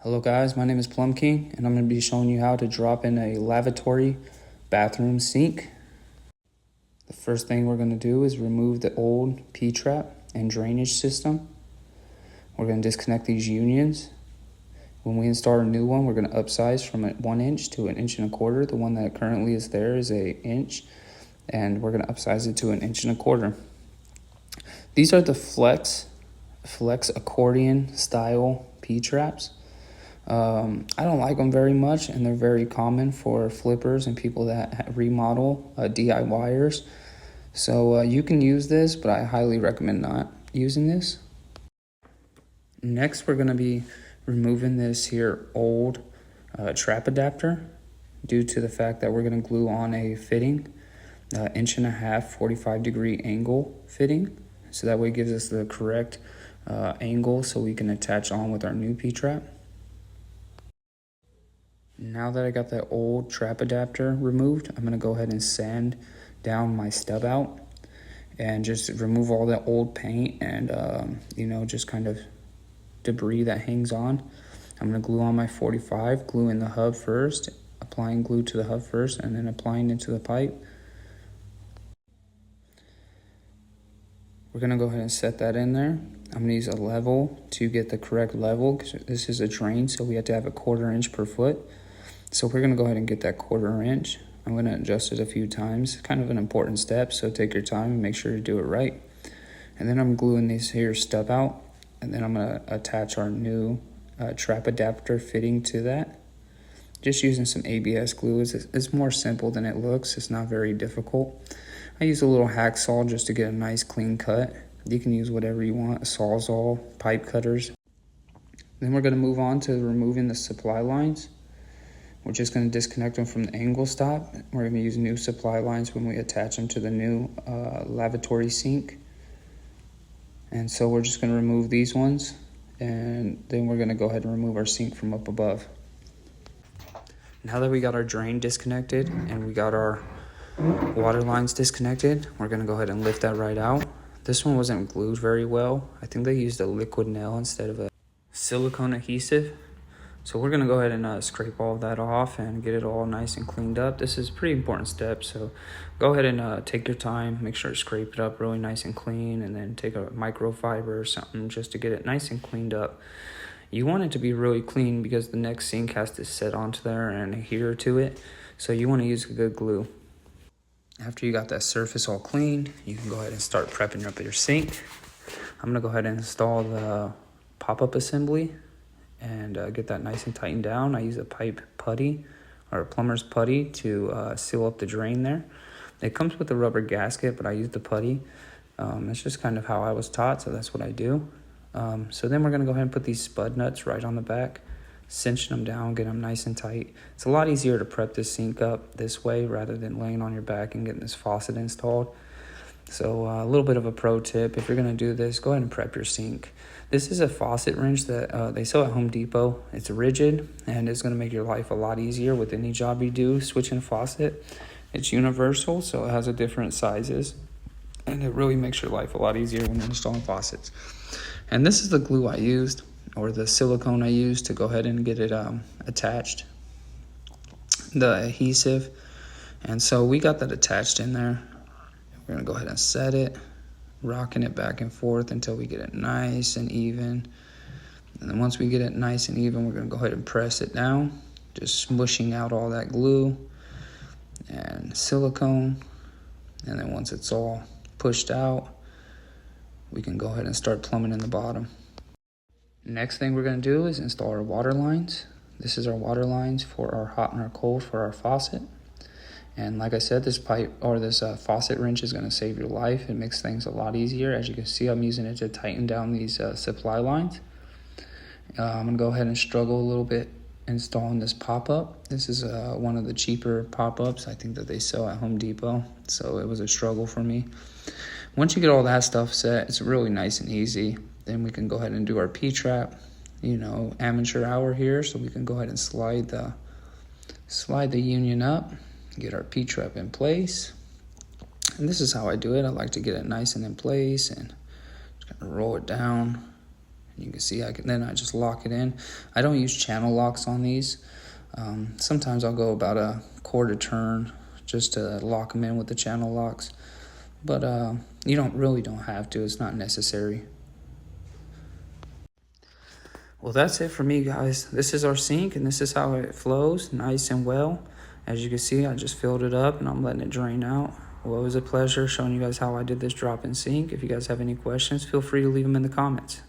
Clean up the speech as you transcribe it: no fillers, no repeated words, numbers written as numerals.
Hello guys, my name is Plum King and I'm going to be showing you how to drop in a lavatory bathroom sink. The first thing we're going to do is remove the old P-trap and drainage system. We're going to disconnect these unions. When we install a new one, we're going to upsize from 1 inch to 1.25 inches. The one that currently is there is 1 inch and we're going to upsize it to 1.25 inches. These are the flex accordion style P-traps. I don't like them very much, and they're very common for flippers and people that remodel, DIYers. So you can use this, but I highly recommend not using this. Next, we're going to be removing this here old trap adapter due to the fact that we're going to glue on a fitting, 1.5 inch, 45-degree angle fitting. So that way it gives us the correct angle so we can attach on with our new P-trap. Now that I got that old trap adapter removed, I'm going to go ahead and sand down my stub out and just remove all that old paint and, just kind of debris that hangs on. I'm going to glue on my 45, glue in the hub first, applying glue to the hub first, and then applying it to the pipe. We're going to go ahead and set that in there. I'm going to use a level to get the correct level because this is a drain, so we have to have a 1/4 inch per foot. So we're going to go ahead and get that 1/4 inch. I'm going to adjust it a few times. Kind of an important step, so take your time and make sure you do it right. And then I'm gluing these here stub out, and then I'm going to attach our new trap adapter fitting to that. Just using some ABS glue. It's more simple than it looks. It's not very difficult. I use a little hacksaw just to get a nice clean cut. You can use whatever you want, a sawzall, pipe cutters. Then we're going to move on to removing the supply lines. We're just going to disconnect them from the angle stop. We're going to use new supply lines when we attach them to the new lavatory sink. And so we're just going to remove these ones, and then we're going to go ahead and remove our sink from up above. Now that we got our drain disconnected and we got our water lines disconnected, we're going to go ahead and lift that right out. This one wasn't glued very well. I think they used a liquid nail instead of a silicone adhesive. So we're going to go ahead and scrape all of that off and get it all nice and cleaned up. This is a pretty important step, so go ahead and take your time. Make sure to scrape it up really nice and clean, and then take a microfiber or something just to get it nice and cleaned up. You want it to be really clean because the next sink has to set onto there and adhere to it, so you want to use a good glue. After you got that surface all cleaned, you can go ahead and start prepping up your sink. I'm going to go ahead and install the pop-up assembly and get that nice and tightened down. I use a pipe putty or a plumber's putty to seal up the drain there. It comes with a rubber gasket, but I use the putty. It's just kind of how I was taught, so that's what I do. So then we're going to go ahead and put these spud nuts right on the back, cinching them down, get them nice and tight. It's a lot easier to prep this sink up this way rather than laying on your back and getting this faucet installed. So a little bit of a pro tip, if you're going to do this, go ahead and prep your sink. This is a faucet wrench that they sell at Home Depot. It's rigid, and it's going to make your life a lot easier with any job you do switching a faucet. It's universal, so it has a different sizes, and it really makes your life a lot easier when you're installing faucets. And this is the glue I used, or the silicone I used to go ahead and get it attached, the adhesive. And so we got that attached in there. We're going to go ahead and set it, rocking it back and forth until we get it nice and even. And then once we get it nice and even, we're going to go ahead and press it down, just smushing out all that glue and silicone. And then once it's all pushed out, we can go ahead and start plumbing in the bottom. Next thing we're going to do is install our water lines. This is our water lines for our hot and our cold for our faucet. And like I said, this pipe or this faucet wrench is going to save your life. It makes things a lot easier. As you can see, I'm using it to tighten down these supply lines. I'm going to go ahead and struggle a little bit installing this pop-up. This is one of the cheaper pop-ups I think that they sell at Home Depot. So it was a struggle for me. Once you get all that stuff set, it's really nice and easy. Then we can go ahead and do our P-trap, amateur hour here. So we can go ahead and slide the union up. Get our P-trap in place. And this is how I do it. I like to get it nice and in place and just kind of roll it down You can see then I just lock it in. I don't use channel locks on these. Sometimes I'll go about a quarter turn just to lock them in with the channel locks. But you don't have to. It's not necessary. Well, that's it for me, guys. This is our sink, and this is how it flows, nice and well. As you can see, I just filled it up, and I'm letting it drain out. Well, it was a pleasure showing you guys how I did this drop-in sink. If you guys have any questions, feel free to leave them in the comments.